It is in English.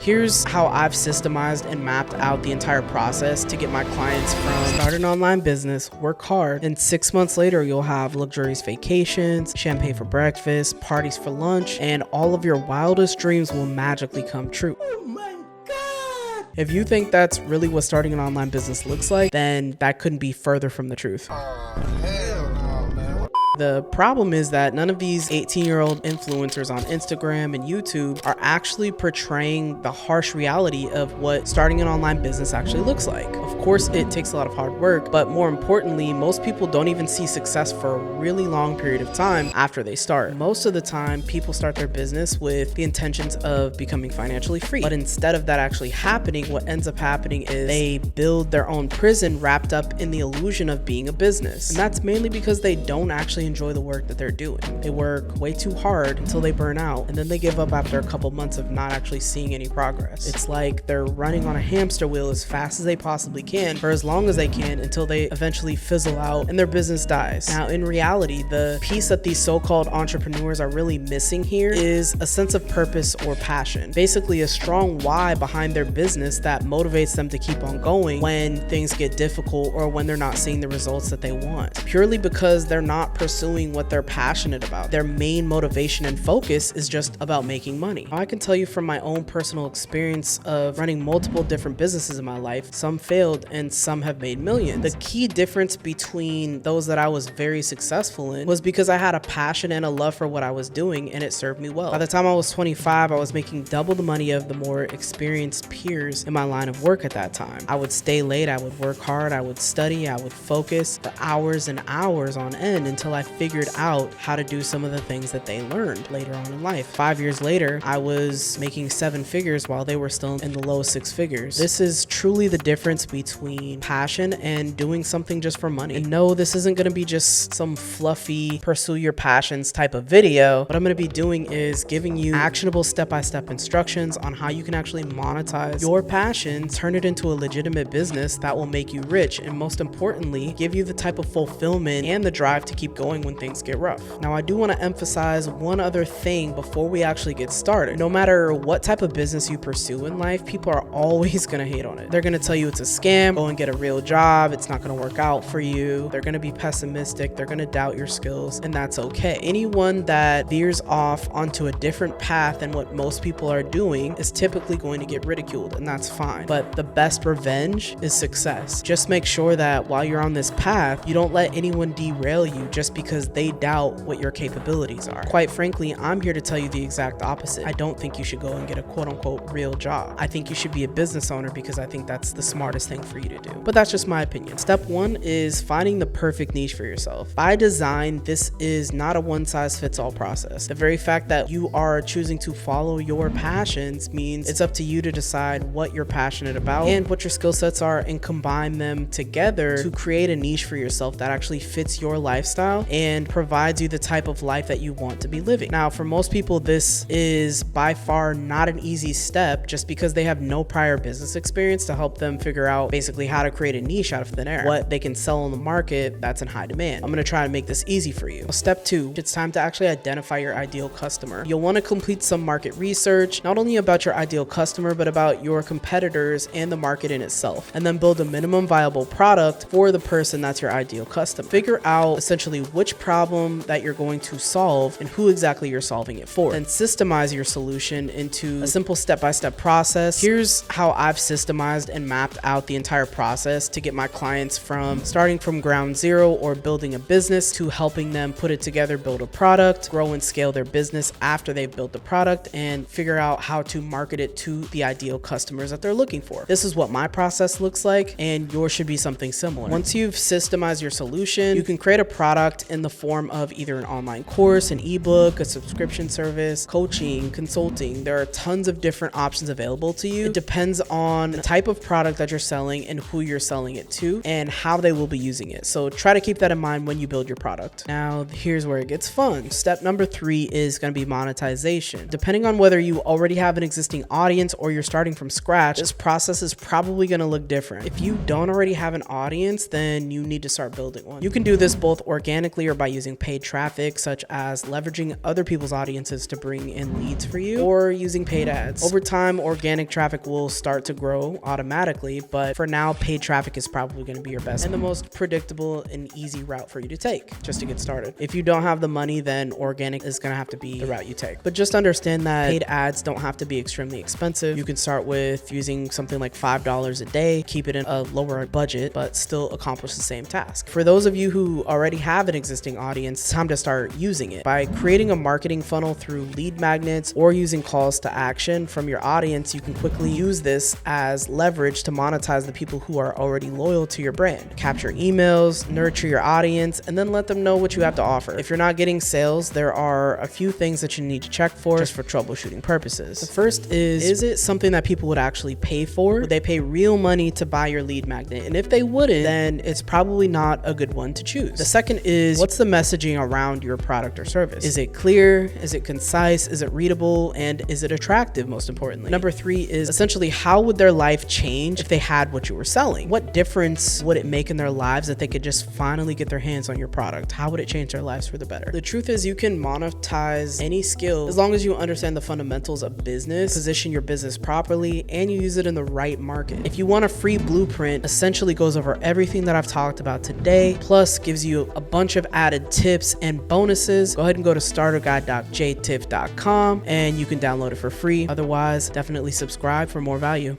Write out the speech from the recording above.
Here's how I've systemized and mapped out the entire process to get my clients from start an online business, work hard, and 6 months later you'll have luxurious vacations, champagne for breakfast, parties for lunch, and all of your wildest dreams will magically come true. Oh my God! If you think that's really what starting an online business looks like, then that couldn't be further from the truth. Hell no, man. The problem is that none of these 18-year-old influencers on Instagram and YouTube are actually portraying the harsh reality of what starting an online business actually looks like. Of course, it takes a lot of hard work, but more importantly, most people don't even see success for a really long period of time after they start. Most of the time, people start their business with the intentions of becoming financially free. But instead of that actually happening, what ends up happening is they build their own prison wrapped up in the illusion of being a business. And that's mainly because they don't actually enjoy the work that they're doing. They work way too hard until they burn out, and then they give up after a couple months of not actually seeing any progress. It's like they're running on a hamster wheel as fast as they possibly can for as long as they can until they eventually fizzle out and their business dies. Now, in reality, the piece that these so-called entrepreneurs are really missing here is a sense of purpose or passion. Basically, a strong why behind their business that motivates them to keep on going when things get difficult or when they're not seeing the results that they want. Purely because they're not pursuing what they're passionate about. Their main motivation and focus is just about making money. I can tell you from my own personal experience of running multiple different businesses in my life, some failed and some have made millions. The key difference between those that I was very successful in was because I had a passion and a love for what I was doing, and it served me well. By the time I was 25, I was making double the money of the more experienced peers in my line of work at that time. I would stay late, I would work hard, I would study, I would focus for hours and hours on end until I figured out how to do some of the things that they learned later on in life. 5 years later, I was making 7 figures while they were still in the low 6 figures. This is truly the difference between passion and doing something just for money. And no, this isn't going to be just some fluffy pursue your passions type of video. What I'm going to be doing is giving you actionable step-by-step instructions on how you can actually monetize your passion, turn it into a legitimate business that will make you rich, and most importantly, give you the type of fulfillment and the drive to keep going when things get rough. Now, I do want to emphasize one other thing before we actually get started. No matter what type of business you pursue in life, people are always going to hate on it. They're going to tell you it's a scam, go and get a real job, it's not going to work out for you. They're going to be pessimistic, they're going to doubt your skills, and that's okay. Anyone that veers off onto a different path than what most people are doing is typically going to get ridiculed, and that's fine. But the best revenge is success. Just make sure that while you're on this path, you don't let anyone derail you just because they doubt what your capabilities are. Quite frankly, I'm here to tell you the exact opposite. I don't think you should go and get a quote-unquote real job. I think you should be a business owner because I think that's the smartest thing for you to do. But that's just my opinion. Step 1 is finding the perfect niche for yourself. By design, this is not a one-size-fits-all process. The very fact that you are choosing to follow your passions means it's up to you to decide what you're passionate about and what your skill sets are and combine them together to create a niche for yourself that actually fits your lifestyle and provides you the type of life that you want to be living. Now, for most people, this is by far not an easy step just because they have no prior business experience to help them figure out basically how to create a niche out of thin air, what they can sell on the market that's in high demand. I'm going to try and make this easy for you. Step 2, it's time to actually identify your ideal customer. You'll want to complete some market research, not only about your ideal customer, but about your competitors and the market in itself, and then build a minimum viable product for the person that's your ideal customer. Figure out essentially which problem that you're going to solve and who exactly you're solving it for. Then systemize your solution into a simple step-by-step process. Here's how I've systemized and mapped out the entire process to get my clients from starting from ground zero or building a business to helping them put it together, build a product, grow and scale their business after they've built the product, and figure out how to market it to the ideal customers that they're looking for. This is what my process looks like, and yours should be something similar. Once you've systemized your solution, you can create a product in the form of either an online course, an ebook, a subscription service, coaching, consulting. There are tons of different options available to you. It depends on the type of product that you're selling and who you're selling it to and how they will be using it. So try to keep that in mind when you build your product. Now, here's where it gets fun. Step number 3 is going to be monetization. Depending on whether you already have an existing audience or you're starting from scratch, this process is probably going to look different. If you don't already have an audience, then you need to start building one. You can do this both organically organically or by using paid traffic, such as leveraging other people's audiences to bring in leads for you, or using paid ads. Over time, organic traffic will start to grow automatically, but for now, paid traffic is probably going to be your best and the most predictable and easy route for you to take just to get started. If you don't have the money, then organic is going to have to be the route you take. But just understand that paid ads don't have to be extremely expensive. You can start with using something like $5 a day, keep it in a lower budget, but still accomplish the same task. For those of you who already have an existing audience, it's time to start using it. By creating a marketing funnel through lead magnets or using calls to action from your audience, you can quickly use this as leverage to monetize the people who are already loyal to your brand. Capture emails, nurture your audience, and then let them know what you have to offer. If you're not getting sales, there are a few things that you need to check for just for troubleshooting purposes. The first is it something that people would actually pay for? Would they pay real money to buy your lead magnet? And if they wouldn't, then it's probably not a good one to choose. The second is, what's the messaging around your product or service? Is it clear? Is it concise? Is it readable? And is it attractive, most importantly? Number three is essentially, how would their life change if they had what you were selling? What difference would it make in their lives if they could just finally get their hands on your product? How would it change their lives for the better? The truth is, you can monetize any skill as long as you understand the fundamentals of business, position your business properly, and you use it in the right market. If you want a free blueprint, essentially goes over everything that I've talked about today, plus gives you a bunch of added tips and bonuses, go ahead and go to starterguide.jtiff.com and you can download it for free. Otherwise, definitely subscribe for more value.